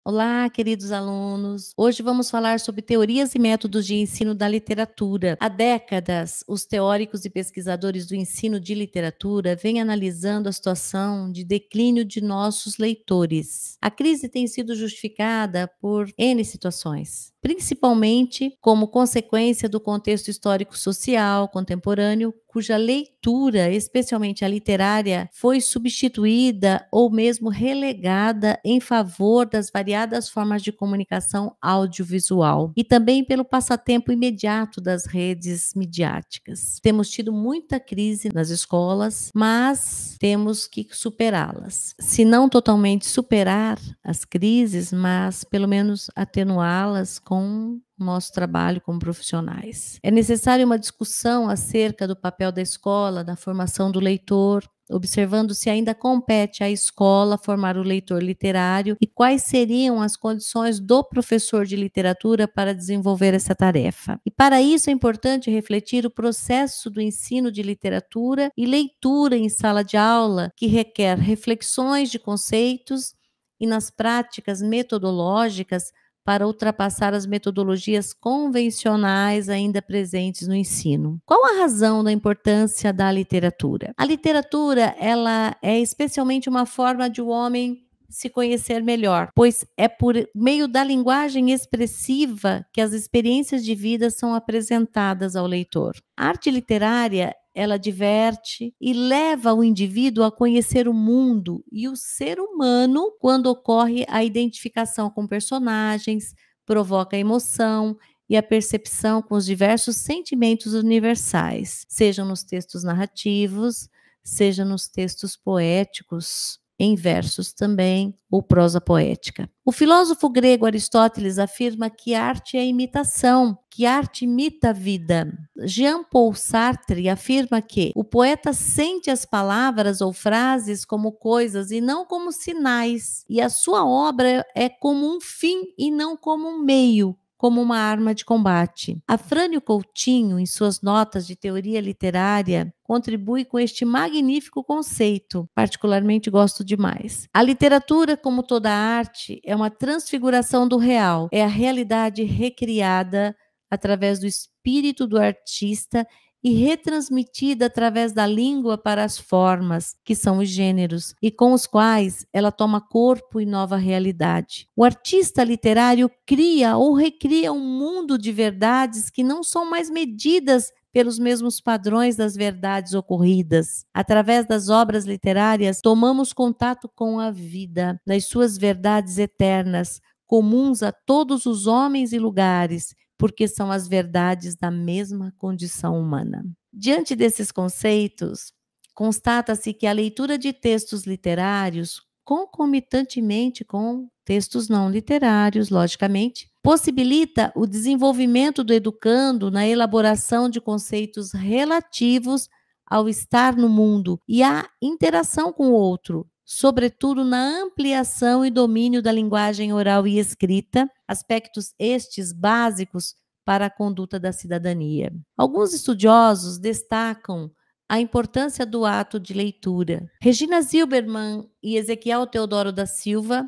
Olá, queridos alunos. Hoje vamos falar sobre teorias e métodos de ensino da literatura. Há décadas, os teóricos e pesquisadores do ensino de literatura vêm analisando a situação de declínio de nossos leitores. A crise tem sido justificada por N situações, principalmente como consequência do contexto histórico-social contemporâneo, cuja leitura, especialmente a literária, foi substituída ou mesmo relegada em favor das variadas formas de comunicação audiovisual e também pelo passatempo imediato das redes midiáticas. Temos tido muita crise nas escolas, mas temos que superá-las. Se não totalmente superar as crises, mas pelo menos atenuá-las com nosso trabalho como profissionais. É necessária uma discussão acerca do papel da escola na formação do leitor, observando se ainda compete à escola formar o leitor literário e quais seriam as condições do professor de literatura para desenvolver essa tarefa. E para isso é importante refletir o processo do ensino de literatura e leitura em sala de aula, que requer reflexões de conceitos e nas práticas metodológicas para ultrapassar as metodologias convencionais ainda presentes no ensino. Qual a razão da importância da literatura? A literatura, ela é especialmente uma forma de o homem se conhecer melhor, pois é por meio da linguagem expressiva que as experiências de vida são apresentadas ao leitor. A arte literária, ela diverte e leva o indivíduo a conhecer o mundo e o ser humano quando ocorre a identificação com personagens, provoca emoção e a percepção com os diversos sentimentos universais, sejam nos textos narrativos, seja nos textos poéticos, em versos também, ou prosa poética. O filósofo grego Aristóteles afirma que arte é imitação, que arte imita a vida. Jean-Paul Sartre afirma que o poeta sente as palavras ou frases como coisas e não como sinais, e a sua obra é como um fim e não como um meio, como uma arma de combate. Afrânio Coutinho, em suas notas de teoria literária, contribui com este magnífico conceito. Particularmente gosto demais. A literatura, como toda arte, é uma transfiguração do real. É a realidade recriada através do espírito do artista e retransmitida através da língua para as formas, que são os gêneros, e com os quais ela toma corpo e nova realidade. O artista literário cria ou recria um mundo de verdades que não são mais medidas pelos mesmos padrões das verdades ocorridas. Através das obras literárias, tomamos contato com a vida, nas suas verdades eternas, comuns a todos os homens e lugares, porque são as verdades da mesma condição humana. Diante desses conceitos, constata-se que a leitura de textos literários, concomitantemente com textos não literários, logicamente, possibilita o desenvolvimento do educando na elaboração de conceitos relativos ao estar no mundo e à interação com o outro, sobretudo na ampliação e domínio da linguagem oral e escrita, aspectos estes básicos para a conduta da cidadania. Alguns estudiosos destacam a importância do ato de leitura. Regina Zilberman e Ezequiel Teodoro da Silva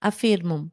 afirmam: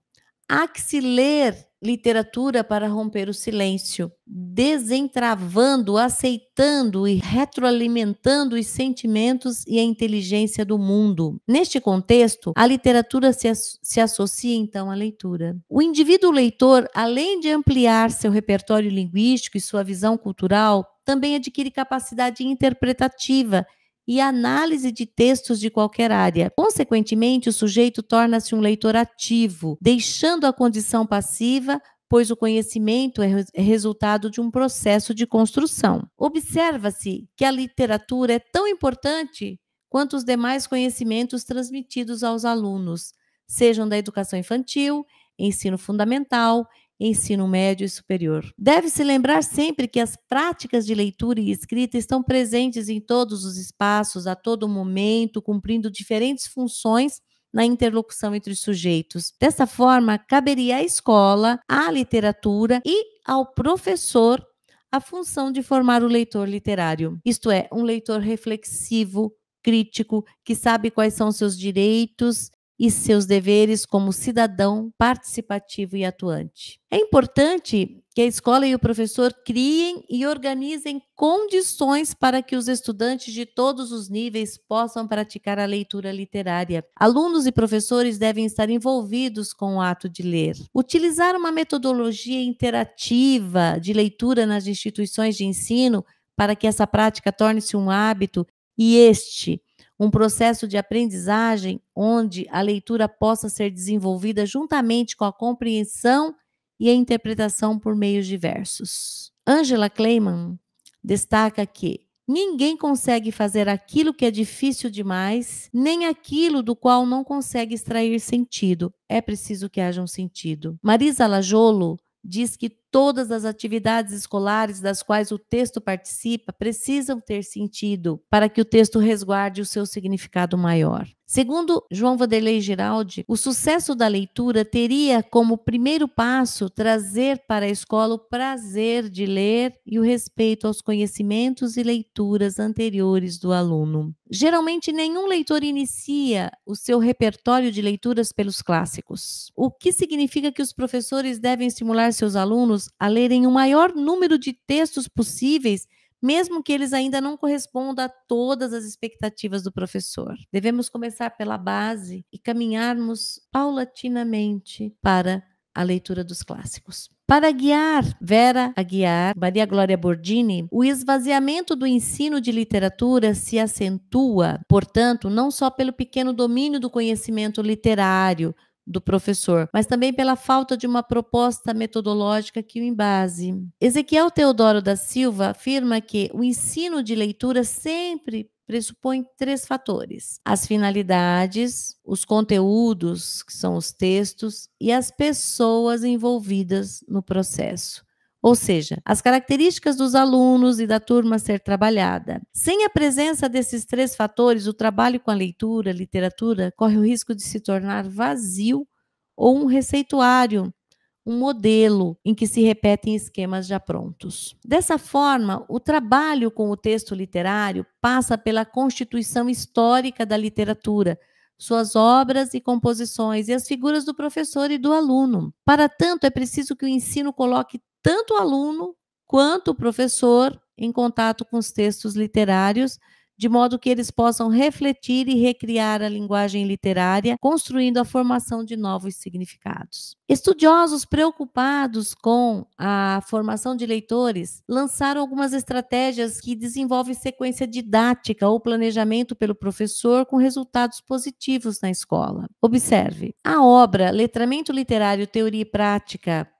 há que se ler literatura para romper o silêncio, desentravando, aceitando e retroalimentando os sentimentos e a inteligência do mundo. Neste contexto, a literatura se associa então à leitura. O indivíduo leitor, além de ampliar seu repertório linguístico e sua visão cultural, também adquire capacidade interpretativa e análise de textos de qualquer área. Consequentemente, o sujeito torna-se um leitor ativo, deixando a condição passiva, pois o conhecimento é resultado de um processo de construção. Observa-se que a literatura é tão importante quanto os demais conhecimentos transmitidos aos alunos, sejam da educação infantil, ensino fundamental, ensino médio e superior. Deve-se lembrar sempre que as práticas de leitura e escrita estão presentes em todos os espaços, a todo momento, cumprindo diferentes funções na interlocução entre os sujeitos. Dessa forma, caberia à escola, à literatura e ao professor a função de formar o leitor literário, isto é, um leitor reflexivo, crítico, que sabe quais são seus direitos e seus deveres como cidadão participativo e atuante. É importante que a escola e o professor criem e organizem condições para que os estudantes de todos os níveis possam praticar a leitura literária. Alunos e professores devem estar envolvidos com o ato de ler. Utilizar uma metodologia interativa de leitura nas instituições de ensino para que essa prática torne-se um hábito e um processo de aprendizagem onde a leitura possa ser desenvolvida juntamente com a compreensão e a interpretação por meios diversos. Angela Kleiman destaca que ninguém consegue fazer aquilo que é difícil demais, nem aquilo do qual não consegue extrair sentido. É preciso que haja um sentido. Marisa Lajolo diz que todas as atividades escolares das quais o texto participa precisam ter sentido para que o texto resguarde o seu significado maior. Segundo João Vanderlei Giraldi, o sucesso da leitura teria como primeiro passo trazer para a escola o prazer de ler e o respeito aos conhecimentos e leituras anteriores do aluno. Geralmente, nenhum leitor inicia o seu repertório de leituras pelos clássicos, o que significa que os professores devem estimular seus alunos a lerem o maior número de textos possíveis, mesmo que eles ainda não correspondam a todas as expectativas do professor. Devemos começar pela base e caminharmos paulatinamente para a leitura dos clássicos. Para guiar Vera Aguiar, Maria Glória Bordini, o esvaziamento do ensino de literatura se acentua, portanto, não só pelo pequeno domínio do conhecimento literário do professor, mas também pela falta de uma proposta metodológica que o embase. Ezequiel Teodoro da Silva afirma que o ensino de leitura sempre pressupõe 3 fatores: as finalidades, os conteúdos, que são os textos, e as pessoas envolvidas no processo. Ou seja, as características dos alunos e da turma a ser trabalhada. Sem a presença desses 3 fatores, o trabalho com a leitura, literatura, corre o risco de se tornar vazio ou um receituário, um modelo em que se repetem esquemas já prontos. Dessa forma, o trabalho com o texto literário passa pela constituição histórica da literatura, suas obras e composições e as figuras do professor e do aluno. Para tanto, é preciso que o ensino coloque tanto o aluno quanto o professor em contato com os textos literários, de modo que eles possam refletir e recriar a linguagem literária, construindo a formação de novos significados. Estudiosos preocupados com a formação de leitores lançaram algumas estratégias que desenvolvem sequência didática ou planejamento pelo professor com resultados positivos na escola. Observe, a obra Letramento Literário, Teoria e Prática,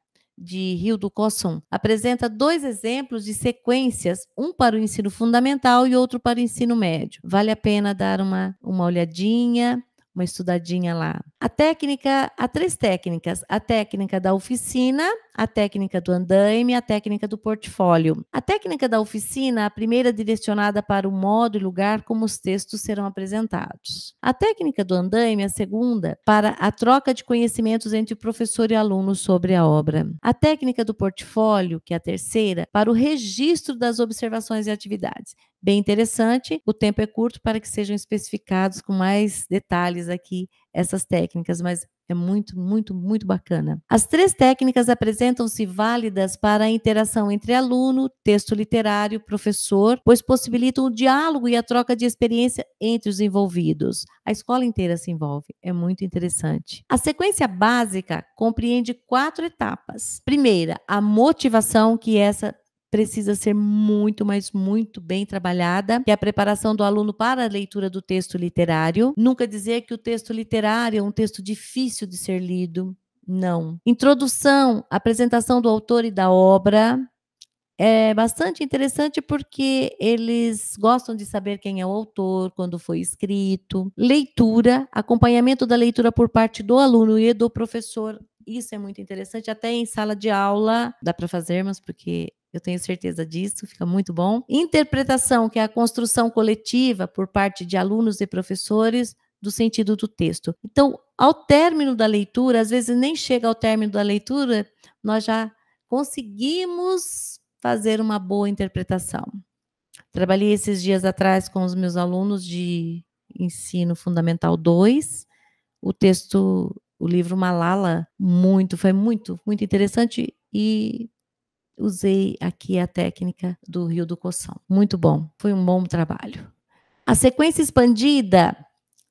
de Hildo Cosson, apresenta 2 exemplos de sequências, um para o ensino fundamental e outro para o ensino médio. Vale a pena dar uma olhadinha, uma estudadinha lá. Há 3 técnicas: a técnica da oficina, a técnica do andaime e a técnica do portfólio. A técnica da oficina, a primeira direcionada para o modo e lugar como os textos serão apresentados. A técnica do andaime, a segunda, para a troca de conhecimentos entre o professor e aluno sobre a obra. A técnica do portfólio, que é a terceira, para o registro das observações e atividades. Bem interessante, o tempo é curto para que sejam especificados com mais detalhes aqui essas técnicas, mas é muito, muito, muito bacana. As 3 técnicas apresentam-se válidas para a interação entre aluno, texto literário, professor, pois possibilitam o diálogo e a troca de experiência entre os envolvidos. A escola inteira se envolve, é muito interessante. A sequência básica compreende 4 etapas. Primeira, a motivação, que essa precisa ser muito, mas muito bem trabalhada, que é a preparação do aluno para a leitura do texto literário. Nunca dizer que o texto literário é um texto difícil de ser lido. Não. Introdução, apresentação do autor e da obra. É bastante interessante porque eles gostam de saber quem é o autor, quando foi escrito. Leitura, acompanhamento da leitura por parte do aluno e do professor. Isso é muito interessante, até em sala de aula dá para fazermos, porque eu tenho certeza disso, fica muito bom. Interpretação, que é a construção coletiva por parte de alunos e professores do sentido do texto. Então, ao término da leitura, às vezes nem chega ao término da leitura, nós já conseguimos fazer uma boa interpretação. Trabalhei esses dias atrás com os meus alunos de ensino fundamental 2, o texto, o livro Malala, foi muito interessante e usei aqui a técnica do Rio do Coção. Muito bom, foi um bom trabalho. A sequência expandida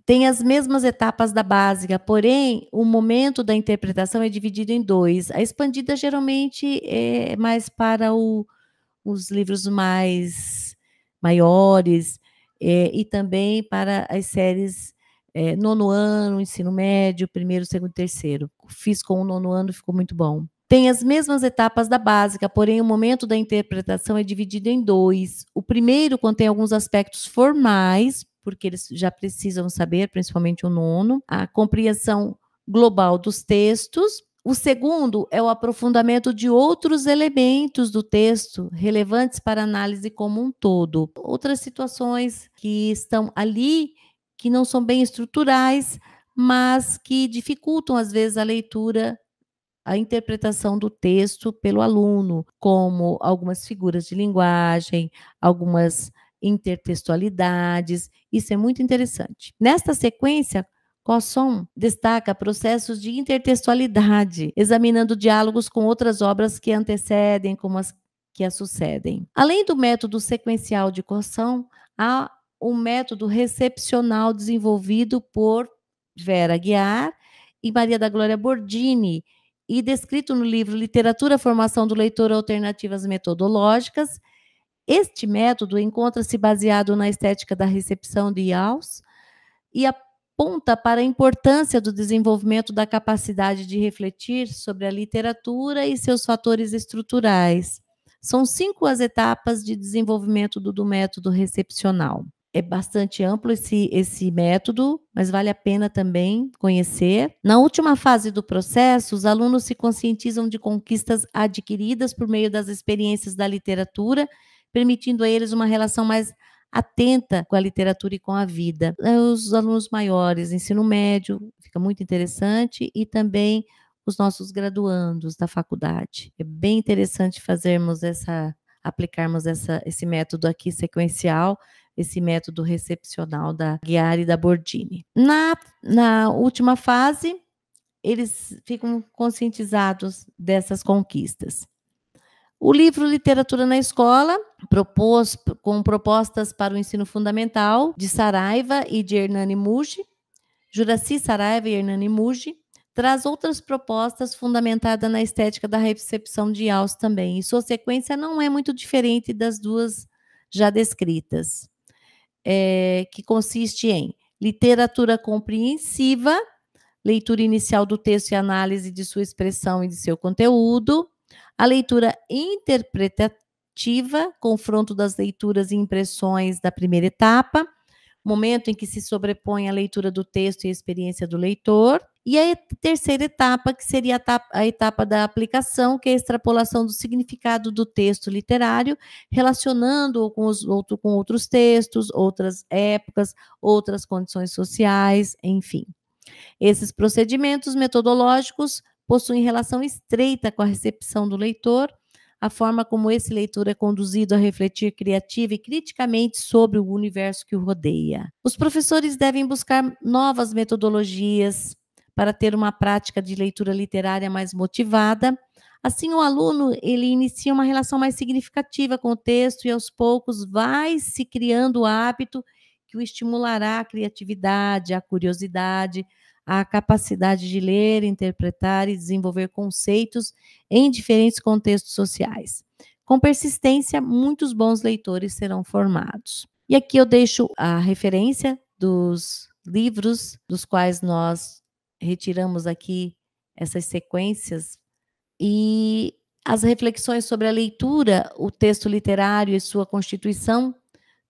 tem as mesmas etapas da básica, porém, o momento da interpretação é dividido em 2. A expandida geralmente é mais para os livros mais maiores, e também para as séries, nono ano, ensino médio, primeiro, segundo e terceiro. Fiz com o nono ano, ficou muito bom. Tem as mesmas etapas da básica, porém o momento da interpretação é dividido em 2. O primeiro contém alguns aspectos formais, porque eles já precisam saber, principalmente o nono, a compreensão global dos textos. O segundo é o aprofundamento de outros elementos do texto relevantes para a análise como um todo. Outras situações que estão ali, que não são bem estruturais, mas que dificultam, às vezes, a leitura, a interpretação do texto pelo aluno, como algumas figuras de linguagem, algumas intertextualidades. Isso é muito interessante. Nesta sequência, Cosson destaca processos de intertextualidade, examinando diálogos com outras obras que antecedem, como as que a sucedem. Além do método sequencial de Cosson, há o método recepcional desenvolvido por Vera Aguiar e Maria da Glória Bordini, e descrito no livro Literatura, Formação do Leitor, Alternativas Metodológicas. Este método encontra-se baseado na estética da recepção de Yaws e aponta para a importância do desenvolvimento da capacidade de refletir sobre a literatura e seus fatores estruturais. São 5 as etapas de desenvolvimento do método recepcional. É bastante amplo esse método, mas vale a pena também conhecer. Na última fase do processo, os alunos se conscientizam de conquistas adquiridas por meio das experiências da literatura, permitindo a eles uma relação mais atenta com a literatura e com a vida. Os alunos maiores, ensino médio, fica muito interessante, e também os nossos graduandos da faculdade. É bem interessante aplicarmos esse método aqui sequencial, esse método recepcional da Aguiar e da Bordini. Na última fase, eles ficam conscientizados dessas conquistas. O livro Literatura na Escola, com propostas para o ensino fundamental, de Saraiva e de Hernani Muji, Juraci Saraiva e Hernani Muji, traz outras propostas fundamentadas na estética da recepção de Yaws também, e sua sequência não é muito diferente das duas já descritas. Que consiste em literatura compreensiva, leitura inicial do texto e análise de sua expressão e de seu conteúdo, a leitura interpretativa, confronto das leituras e impressões da primeira etapa, momento em que se sobrepõe a leitura do texto e a experiência do leitor, e a terceira etapa, que seria a etapa da aplicação, que é a extrapolação do significado do texto literário, relacionando-o com outros textos, outras épocas, outras condições sociais, enfim. Esses procedimentos metodológicos possuem relação estreita com a recepção do leitor, a forma como esse leitor é conduzido a refletir criativa e criticamente sobre o universo que o rodeia. Os professores devem buscar novas metodologias para ter uma prática de leitura literária mais motivada. Assim, o aluno ele inicia uma relação mais significativa com o texto e, aos poucos, vai se criando o hábito que o estimulará a criatividade, a curiosidade, a capacidade de ler, interpretar e desenvolver conceitos em diferentes contextos sociais. Com persistência, muitos bons leitores serão formados. E aqui eu deixo a referência dos livros dos quais nós retiramos aqui essas sequências e as reflexões sobre a leitura, o texto literário e sua constituição,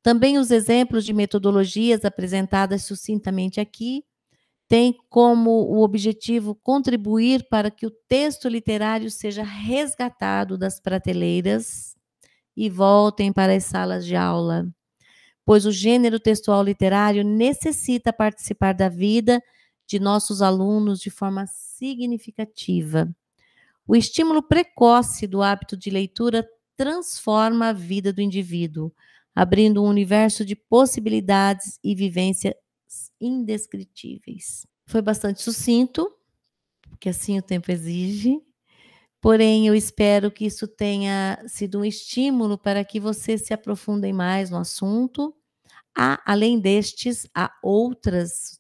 também os exemplos de metodologias apresentadas sucintamente aqui, tem como o objetivo contribuir para que o texto literário seja resgatado das prateleiras e voltem para as salas de aula, pois o gênero textual literário necessita participar da vida de nossos alunos de forma significativa. O estímulo precoce do hábito de leitura transforma a vida do indivíduo, abrindo um universo de possibilidades e vivências indescritíveis. Foi bastante sucinto, porque assim o tempo exige, porém eu espero que isso tenha sido um estímulo para que vocês se aprofundem mais no assunto. Além destes, há outras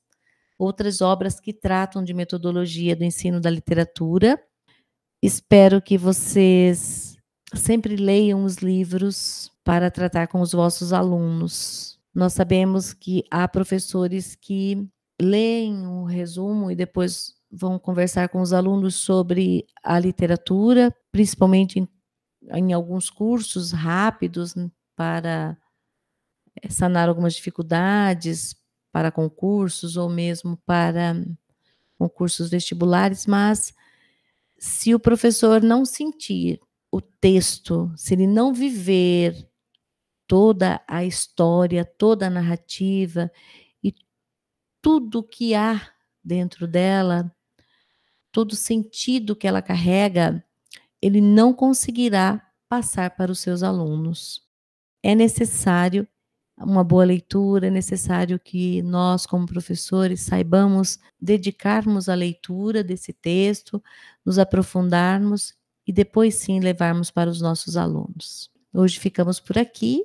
obras que tratam de metodologia do ensino da literatura. Espero que vocês sempre leiam os livros para tratar com os vossos alunos. Nós sabemos que há professores que leem um resumo e depois vão conversar com os alunos sobre a literatura, principalmente em alguns cursos rápidos para sanar algumas dificuldades para concursos ou mesmo para concursos vestibulares, mas se o professor não sentir o texto, se ele não viver toda a história, toda a narrativa e tudo que há dentro dela, todo o sentido que ela carrega, ele não conseguirá passar para os seus alunos. É necessário uma boa leitura, é necessário que nós, como professores, saibamos dedicarmos à leitura desse texto, nos aprofundarmos e depois sim levarmos para os nossos alunos. Hoje ficamos por aqui,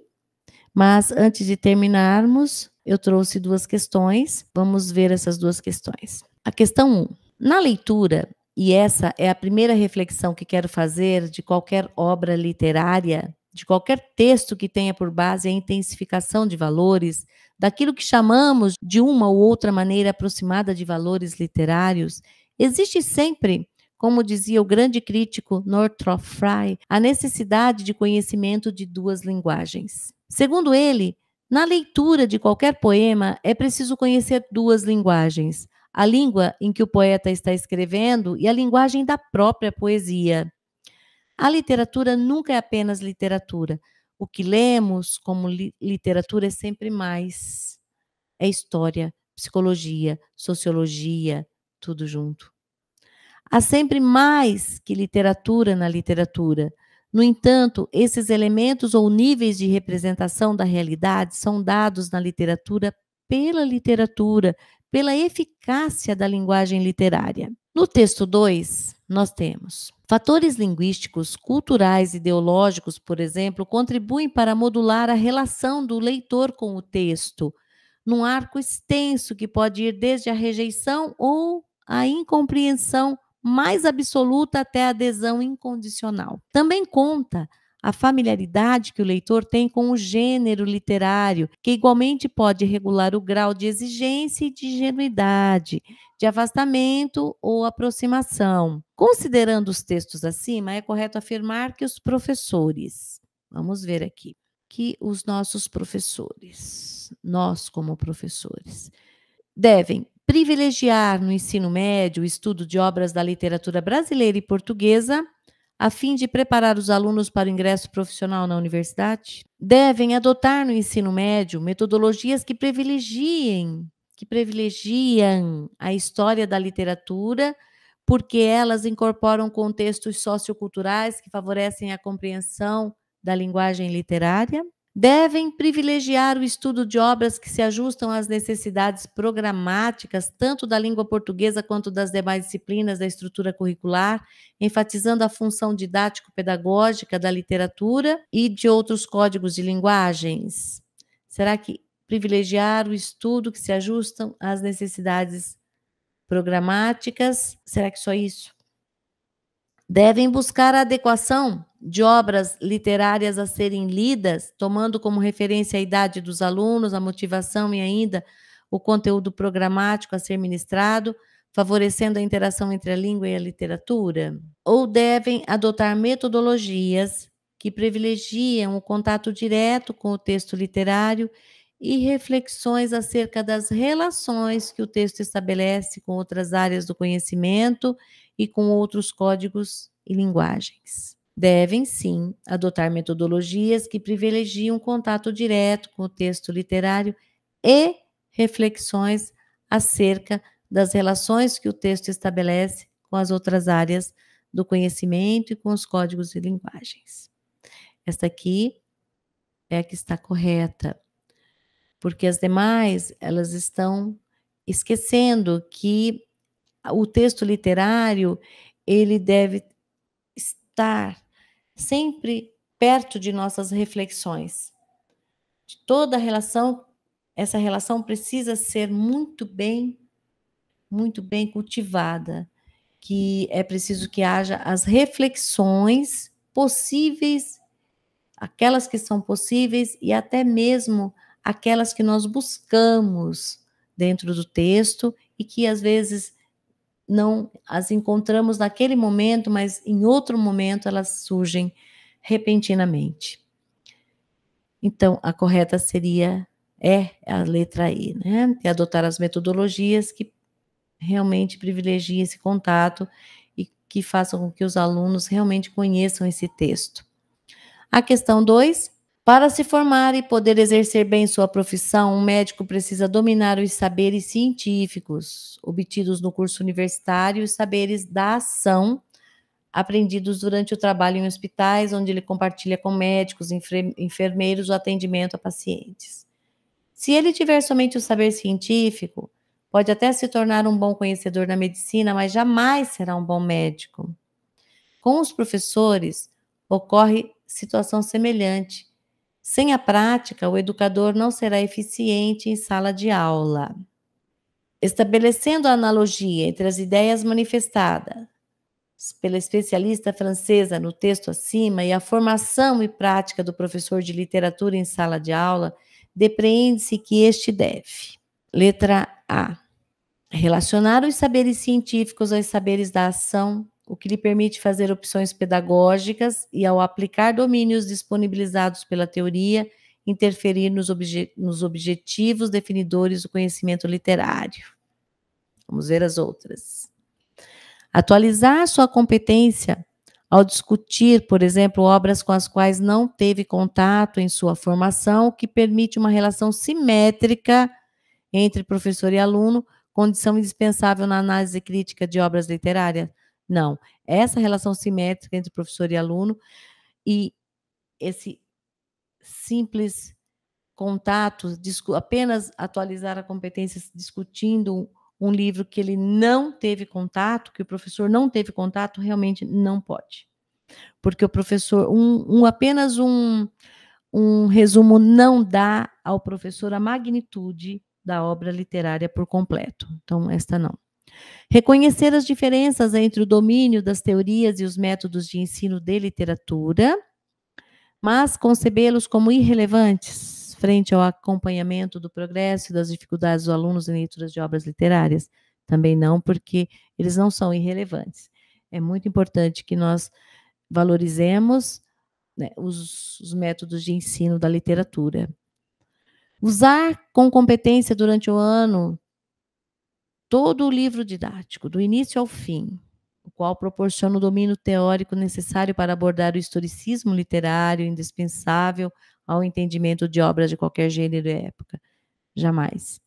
mas antes de terminarmos, eu trouxe 2 questões. Vamos ver essas 2 questões. A questão 1. Na leitura, e essa é a primeira reflexão que quero fazer de qualquer obra literária, de qualquer texto que tenha por base a intensificação de valores, daquilo que chamamos de uma ou outra maneira aproximada de valores literários, existe sempre, como dizia o grande crítico Northrop Frye, a necessidade de conhecimento de 2 linguagens. Segundo ele, na leitura de qualquer poema é preciso conhecer 2 linguagens: a língua em que o poeta está escrevendo e a linguagem da própria poesia. A literatura nunca é apenas literatura. O que lemos como literatura é sempre mais. É história, psicologia, sociologia, tudo junto. Há sempre mais que literatura na literatura. No entanto, esses elementos ou níveis de representação da realidade são dados na literatura, pela eficácia da linguagem literária. No texto 2, nós temos fatores linguísticos, culturais, ideológicos, por exemplo, contribuem para modular a relação do leitor com o texto, num arco extenso que pode ir desde a rejeição ou a incompreensão mais absoluta até a adesão incondicional. Também conta a familiaridade que o leitor tem com o gênero literário, que igualmente pode regular o grau de exigência e de ingenuidade, de afastamento ou aproximação. Considerando os textos acima, é correto afirmar que os professores, vamos ver aqui, que os nossos professores, nós como professores, devem privilegiar no ensino médio o estudo de obras da literatura brasileira e portuguesa, a fim de preparar os alunos para o ingresso profissional na universidade. Devem adotar no ensino médio metodologias que privilegiam a história da literatura, porque elas incorporam contextos socioculturais que favorecem a compreensão da linguagem literária. Devem privilegiar o estudo de obras que se ajustam às necessidades programáticas, tanto da língua portuguesa quanto das demais disciplinas da estrutura curricular, enfatizando a função didático-pedagógica da literatura e de outros códigos de linguagens. Será que privilegiar o estudo que se ajustam às necessidades programáticas? Será que só isso? Devem buscar a adequação de obras literárias a serem lidas, tomando como referência a idade dos alunos, a motivação e ainda o conteúdo programático a ser ministrado, favorecendo a interação entre a língua e a literatura? Ou devem adotar metodologias que privilegiam o contato direto com o texto literário e reflexões acerca das relações que o texto estabelece com outras áreas do conhecimento e com outros códigos e linguagens? Devem, sim, adotar metodologias que privilegiam contato direto com o texto literário e reflexões acerca das relações que o texto estabelece com as outras áreas do conhecimento e com os códigos e linguagens. Esta aqui é a que está correta, porque as demais, elas estão esquecendo que o texto literário, ele deve estar sempre perto de nossas reflexões. De toda relação, essa relação precisa ser muito bem cultivada, que é preciso que haja as reflexões possíveis, aquelas que são possíveis e até mesmo aquelas que nós buscamos dentro do texto e que às vezes não as encontramos naquele momento, mas em outro momento elas surgem repentinamente. Então, a correta seria a letra E, né? E adotar as metodologias que realmente privilegiem esse contato e que façam com que os alunos realmente conheçam esse texto. A questão 2, para se formar e poder exercer bem sua profissão, um médico precisa dominar os saberes científicos obtidos no curso universitário e os saberes da ação aprendidos durante o trabalho em hospitais, onde ele compartilha com médicos, enfermeiros o atendimento a pacientes. Se ele tiver somente o saber científico, pode até se tornar um bom conhecedor da medicina, mas jamais será um bom médico. Com os professores, ocorre situação semelhante. Sem a prática, o educador não será eficiente em sala de aula. Estabelecendo a analogia entre as ideias manifestadas pela especialista francesa no texto acima e a formação e prática do professor de literatura em sala de aula, depreende-se que este deve. Letra A. Relacionar os saberes científicos aos saberes da ação, o que lhe permite fazer opções pedagógicas e, ao aplicar domínios disponibilizados pela teoria, interferir nos objetivos definidores do conhecimento literário. Vamos ver as outras. Atualizar sua competência ao discutir, por exemplo, obras com as quais não teve contato em sua formação, o que permite uma relação simétrica entre professor e aluno, condição indispensável na análise crítica de obras literárias? Não. Essa relação simétrica entre professor e aluno e esse simples contato, apenas atualizar a competência discutindo um livro que ele não teve contato, que o professor não teve contato, realmente não pode. Porque o professor, apenas um resumo não dá ao professor a magnitude da obra literária por completo. Então, esta não. Reconhecer as diferenças entre o domínio das teorias e os métodos de ensino de literatura, mas concebê-los como irrelevantes frente ao acompanhamento do progresso e das dificuldades dos alunos em leituras de obras literárias. Também não, porque eles não são irrelevantes. É muito importante que nós valorizemos, né, os métodos de ensino da literatura. Usar com competência durante o ano todo o livro didático, do início ao fim, o qual proporciona o domínio teórico necessário para abordar o historicismo literário, indispensável ao entendimento de obras de qualquer gênero e época. Jamais.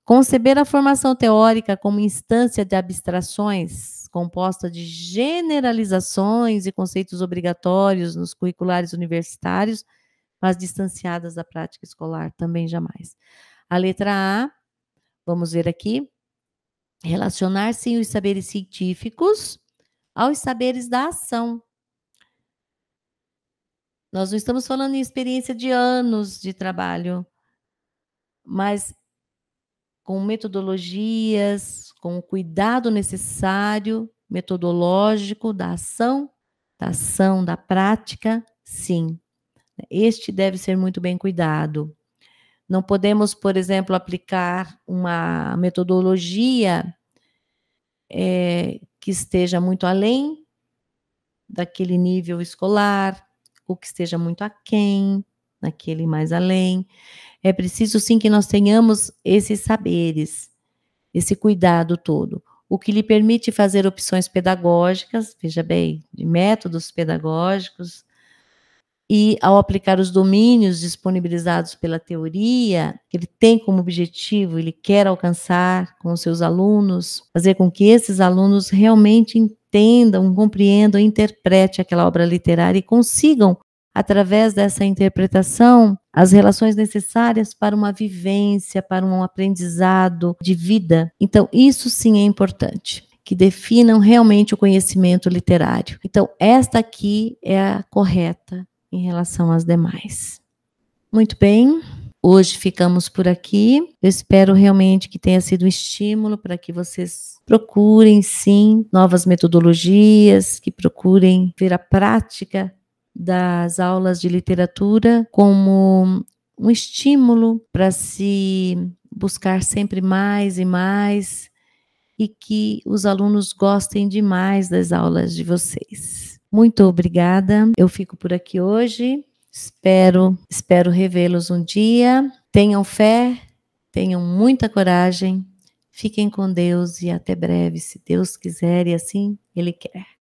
Conceber a formação teórica como instância de abstrações, composta de generalizações e conceitos obrigatórios nos curriculares universitários, mas distanciadas da prática escolar, também jamais. A letra A, vamos ver aqui, relacionar, sim, os saberes científicos aos saberes da ação. Nós não estamos falando em experiência de anos de trabalho, mas com metodologias, com o cuidado necessário, metodológico da ação, da prática, sim. Este deve ser muito bem cuidado. Não podemos, por exemplo, aplicar uma metodologia que esteja muito além daquele nível escolar, ou que esteja muito aquém, naquele mais além. É preciso, sim, que nós tenhamos esses saberes, esse cuidado todo, o que lhe permite fazer opções pedagógicas, veja bem, de métodos pedagógicos, e ao aplicar os domínios disponibilizados pela teoria, que ele tem como objetivo, ele quer alcançar com os seus alunos, fazer com que esses alunos realmente entendam, compreendam, interpretem aquela obra literária e consigam através dessa interpretação, as relações necessárias para uma vivência, para um aprendizado de vida. Então, isso sim é importante, que definam realmente o conhecimento literário. Então, esta aqui é a correta em relação às demais. Muito bem. Hoje ficamos por aqui. Eu espero realmente que tenha sido um estímulo para que vocês procurem, sim, novas metodologias, que procurem ver a prática das aulas de literatura como um estímulo para se buscar sempre mais e mais, e que os alunos gostem demais das aulas de vocês. Muito obrigada. Eu fico por aqui hoje. Espero revê-los um dia. Tenham fé, tenham muita coragem. Fiquem com Deus e até breve, se Deus quiser e assim Ele quer.